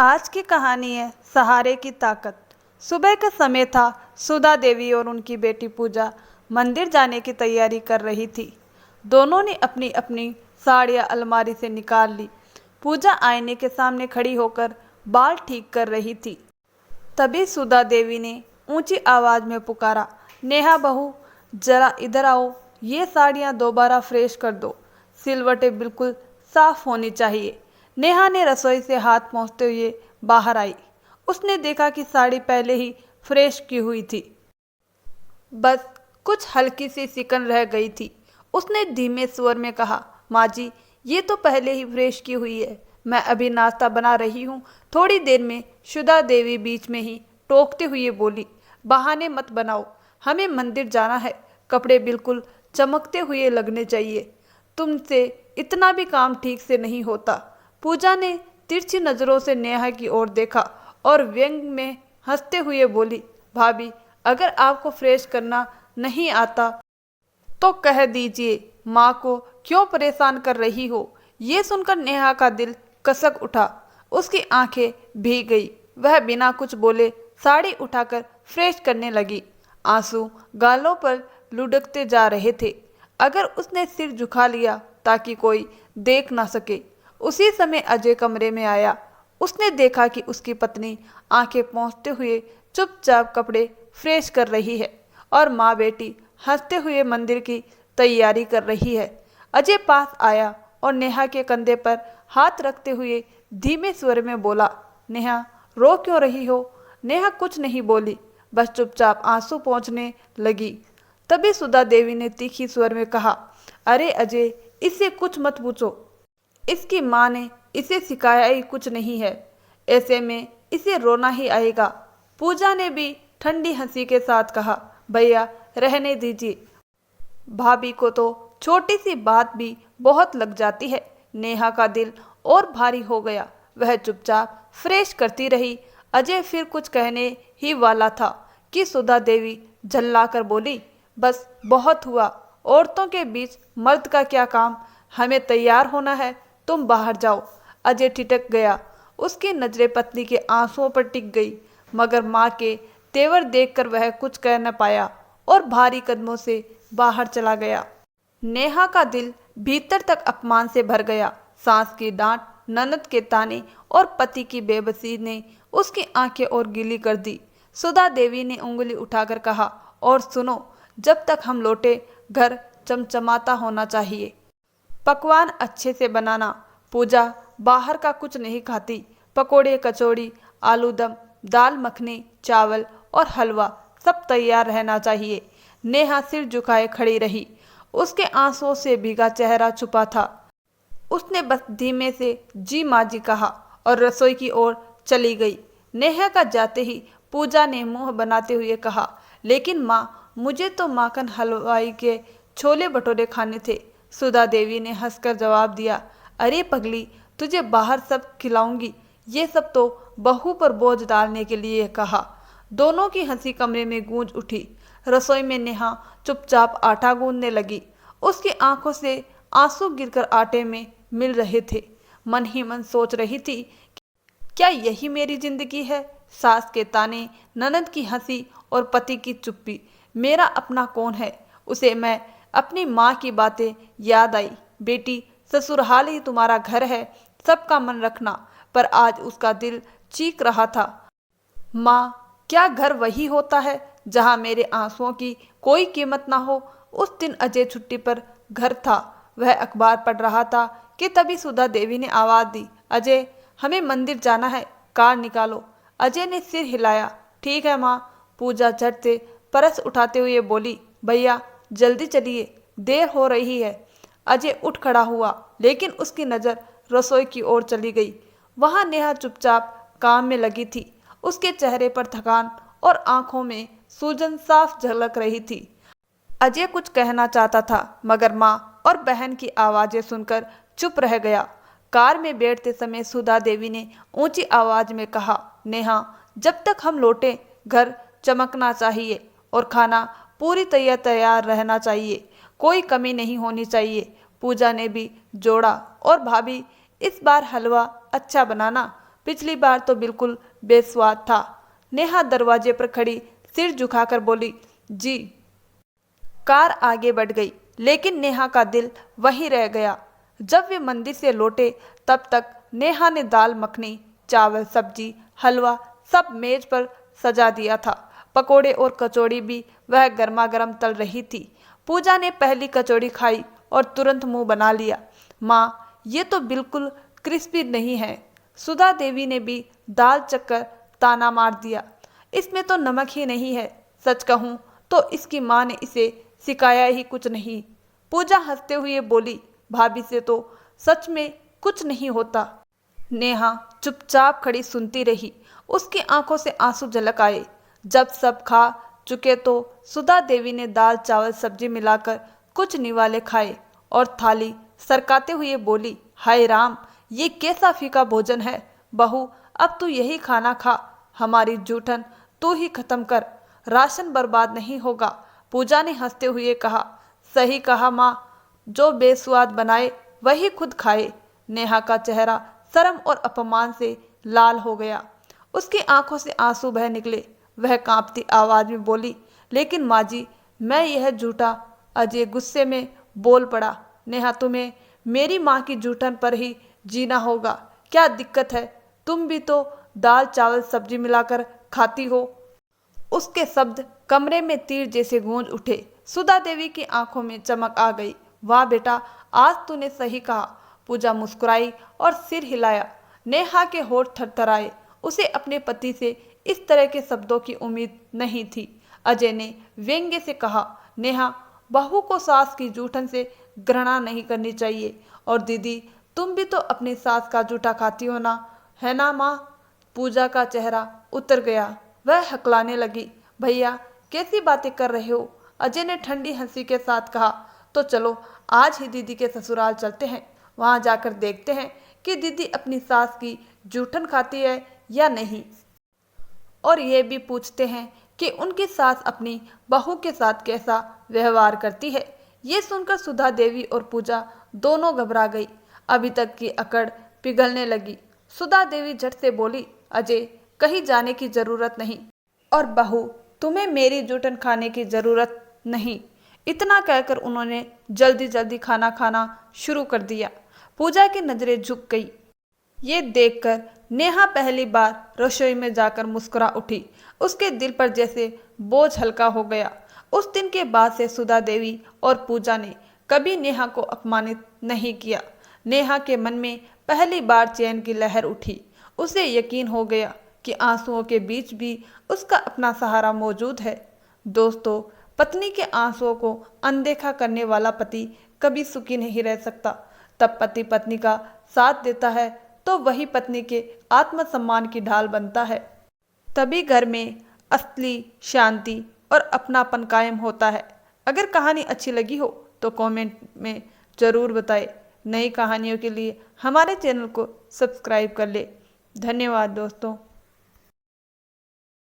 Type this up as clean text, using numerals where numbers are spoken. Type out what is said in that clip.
आज की कहानी है सहारे की ताकत। सुबह का समय था। सुधा देवी और उनकी बेटी पूजा मंदिर जाने की तैयारी कर रही थी। दोनों ने अपनी अपनी साड़ियाँ अलमारी से निकाल ली। पूजा आईने के सामने खड़ी होकर बाल ठीक कर रही थी। तभी सुधा देवी ने ऊंची आवाज में पुकारा, नेहा बहू, जरा इधर आओ। ये साड़ियाँ दोबारा फ्रेश कर दो। सिलवटें बिल्कुल साफ होनी चाहिए। नेहा ने रसोई से हाथ पहुँचते हुए बाहर आई। उसने देखा कि साड़ी पहले ही फ्रेश की हुई थी, बस कुछ हल्की सी सिकन रह गई थी। उसने धीमे स्वर में कहा, माँ जी, ये तो पहले ही फ्रेश की हुई है। मैं अभी नाश्ता बना रही हूँ, थोड़ी देर में। सुधा देवी बीच में ही टोकते हुए बोली, बहाने मत बनाओ, हमें मंदिर जाना है। कपड़े बिल्कुल चमकते हुए लगने चाहिए। तुमसे इतना भी काम ठीक से नहीं होता। पूजा ने तिरछी नज़रों से नेहा की ओर देखा और व्यंग में हंसते हुए बोली, भाभी, अगर आपको फ्रेश करना नहीं आता तो कह दीजिए, माँ को क्यों परेशान कर रही हो। ये सुनकर नेहा का दिल कसक उठा। उसकी आंखें भीग गई। वह बिना कुछ बोले साड़ी उठाकर फ्रेश करने लगी। आंसू गालों पर लुढ़कते जा रहे थे। अगर उसने सिर झुका लिया ताकि कोई देख ना सके। उसी समय अजय कमरे में आया। उसने देखा कि उसकी पत्नी आंखें पोंछते हुए चुपचाप कपड़े फ्रेश कर रही है और माँ बेटी हंसते हुए मंदिर की तैयारी कर रही है। अजय पास आया और नेहा के कंधे पर हाथ रखते हुए धीमे स्वर में बोला, नेहा, रो क्यों रही हो। नेहा कुछ नहीं बोली, बस चुपचाप आंसू पोंछने लगी। तभी सुधा देवी ने तीखी स्वर में कहा, अरे अजय, इससे कुछ मत पूछो। इसकी माँ ने इसे सिखाया ही कुछ नहीं है। ऐसे में इसे रोना ही आएगा। पूजा ने भी ठंडी हंसी के साथ कहा, भैया रहने दीजिए। भाभी को तो छोटी सी बात भी बहुत लग जाती है। नेहा का दिल और भारी हो गया। वह चुपचाप फ्रेश करती रही। अजय फिर कुछ कहने ही वाला था कि सुधा देवी झल्लाकर बोली, बस बहुत हुआ। औरतों के बीच मर्द का क्या काम। हमें तैयार होना है, तुम बाहर जाओ। अजय ठिठक गया। उसकी नजरें पत्नी के आंसुओं पर टिक गई, मगर माँ के तेवर देखकर वह कुछ कह न पाया और भारी कदमों से बाहर चला गया। नेहा का दिल भीतर तक अपमान से भर गया। सास की डांट, ननद के ताने और पति की बेबसी ने उसकी आंखें और गीली कर दी। सुधा देवी ने उंगली उठाकर कहा, और सुनो, जब तक हम लौटे घर चमचमाता होना चाहिए। पकवान अच्छे से बनाना। पूजा बाहर का कुछ नहीं खाती। पकोड़े, कचौड़ी, आलू दम, दाल मखनी, चावल और हलवा सब तैयार रहना चाहिए। नेहा सिर झुकाए खड़ी रही। उसके आंसुओं से भीगा चेहरा छुपा था। उसने बस धीमे से जी माँ जी कहा और रसोई की ओर चली गई। नेहा का जाते ही पूजा ने मुंह बनाते हुए कहा, लेकिन माँ, मुझे तो माखन हलवाई के छोले भटूरे खाने थे। सुधा देवी ने हंसकर जवाब दिया, अरे पगली, तुझे बाहर सब खिलाऊंगी। ये सब तो बहू पर बोझ डालने के लिए कहा। दोनों की हंसी कमरे में गूंज उठी। रसोई में नेहा चुपचाप आटा गूंदने लगी। उसकी आंखों से आंसू गिरकर आटे में मिल रहे थे। मन ही मन सोच रही थी, क्या यही मेरी जिंदगी है। सास के ताने, ननद की हंसी और पति की चुप्पी। मेरा अपना कौन है। उसे मैं अपनी माँ की बातें याद आई, बेटी, ससुराल ही तुम्हारा घर है, सबका मन रखना। पर आज उसका दिल चीख रहा था, माँ, क्या घर वही होता है जहाँ मेरे आंसुओं की कोई कीमत ना हो। उस दिन अजय छुट्टी पर घर था। वह अखबार पढ़ रहा था कि तभी सुधा देवी ने आवाज़ दी, अजय, हमें मंदिर जाना है, कार निकालो। अजय ने सिर हिलाया, ठीक है माँ। पूजा झट से परस उठाते हुए बोली, भैया जल्दी चलिए, देर हो रही है। अजय उठ खड़ा हुआ, लेकिन उसकी नज़र रसोई की ओर चली गई। वहाँ नेहा चुपचाप काम में लगी थी। उसके चेहरे पर थकान और आंखों में सूजन साफ झलक रही थी। अजय कुछ कहना चाहता था, मगर माँ और बहन की आवाज़ें सुनकर चुप रह गया। कार में बैठते समय सुधा देवी ने ऊंची आवाज में कहा, नेहा, जब तक हम लौटे घर चमकना चाहिए और खाना पूरी तैयार रहना चाहिए, कोई कमी नहीं होनी चाहिए। पूजा ने भी जोड़ा, और भाभी, इस बार हलवा अच्छा बनाना। पिछली बार तो बिल्कुल बेस्वाद था। नेहा दरवाजे पर खड़ी सिर झुकाकर बोली, जी। कार आगे बढ़ गई, लेकिन नेहा का दिल वहीं रह गया। जब वे मंदिर से लौटे तब तक नेहा ने दाल मखनी, चावल, सब्जी, हलवा सब मेज पर सजा दिया था। पकोड़े और कचौड़ी भी वह गर्मा गर्म तल रही थी। पूजा ने पहली कचौड़ी खाई और तुरंत मुंह बना लिया। माँ, ये तो बिल्कुल क्रिस्पी नहीं है। सुधा देवी ने भी दाल चक्कर ताना मार दिया, इसमें तो नमक ही नहीं है। सच कहूँ तो इसकी माँ ने इसे सिखाया ही कुछ नहीं। पूजा हंसते हुए बोली, भाभी से तो सच में कुछ नहीं होता। नेहा चुपचाप खड़ी सुनती रही। उसकी आंखों से आंसू झलक आए। जब सब खा चुके तो सुधा देवी ने दाल चावल सब्जी मिलाकर कुछ निवाले खाए और थाली सरकाते हुए बोली, हाय राम, ये कैसा फीका भोजन है। बहू, अब तू यही खाना खा, हमारी जूठन तू ही खत्म कर, राशन बर्बाद नहीं होगा। पूजा ने हंसते हुए कहा, सही कहा माँ, जो बेस्वाद बनाए वही खुद खाए। नेहा का चेहरा शर्म और अपमान से लाल हो गया। उसकी आंखों से आंसू बह निकले। वह कांपती आवाज में बोली, लेकिन माँ जी, मैं यह झूठा। अजय गुस्से में बोल पड़ा, नेहा, तुम्हें मेरी माँ की जूठन पर ही जीना होगा। क्या दिक्कत है, तुम भी तो दाल चावल सब्जी मिलाकर खाती हो। उसके शब्द कमरे में तीर जैसे गूंज उठे। सुधा देवी की आंखों में चमक आ गई। वाह बेटा, आज तूने सही कहा। पूजा मुस्कुराई और सिर हिलाया। नेहा के होठ थरथराए। उसे अपने पति से इस तरह के शब्दों की उम्मीद नहीं थी। अजय ने व्यंग्य से कहा, नेहा, बहू को सास की जूठन से घृणा नहीं करनी चाहिए। और दीदी, तुम भी तो अपनी सास का जूठा खाती हो ना, है ना माँ। पूजा का चेहरा उतर गया। वह हकलाने लगी, भैया कैसी बातें कर रहे हो। अजय ने ठंडी हंसी के साथ कहा, तो चलो आज ही दीदी के ससुराल चलते हैं। वहां जाकर देखते हैं कि दीदी अपनी सास की जूठन खाती है या नहीं, और ये भी पूछते हैं कि उनकी सास अपनी बहू के साथ कैसा व्यवहार करती है। ये सुनकर सुधा देवी और पूजा दोनों घबरा गई। अभी तक की अकड़ पिघलने लगी। सुधा देवी झट से बोली, अजय, कहीं जाने की जरूरत नहीं, और बहू, तुम्हें मेरी जूठन खाने की जरूरत नहीं। इतना कहकर उन्होंने जल्दी जल्दी खाना खाना शुरू कर दिया। पूजा की नजरें झुक गई। ये देखकर नेहा पहली बार रसोई में जाकर मुस्कुरा उठी। उसके दिल पर जैसे बोझ हल्का हो गया। उस दिन के बाद से सुधा देवी और पूजा ने कभी नेहा को अपमानित नहीं किया। नेहा के मन में पहली बार चैन की लहर उठी। उसे यकीन हो गया कि आंसुओं के बीच भी उसका अपना सहारा मौजूद है। दोस्तों, पत्नी के आंसुओं को अनदेखा करने वाला पति कभी सुखी नहीं रह सकता। तब पति पत्नी का साथ देता है तो वही पत्नी के आत्मसम्मान की ढाल बनता है। तभी घर में असली शांति और अपनापन कायम होता है। अगर कहानी अच्छी लगी हो तो कमेंट में ज़रूर बताएं। नई कहानियों के लिए हमारे चैनल को सब्सक्राइब कर ले। धन्यवाद दोस्तों।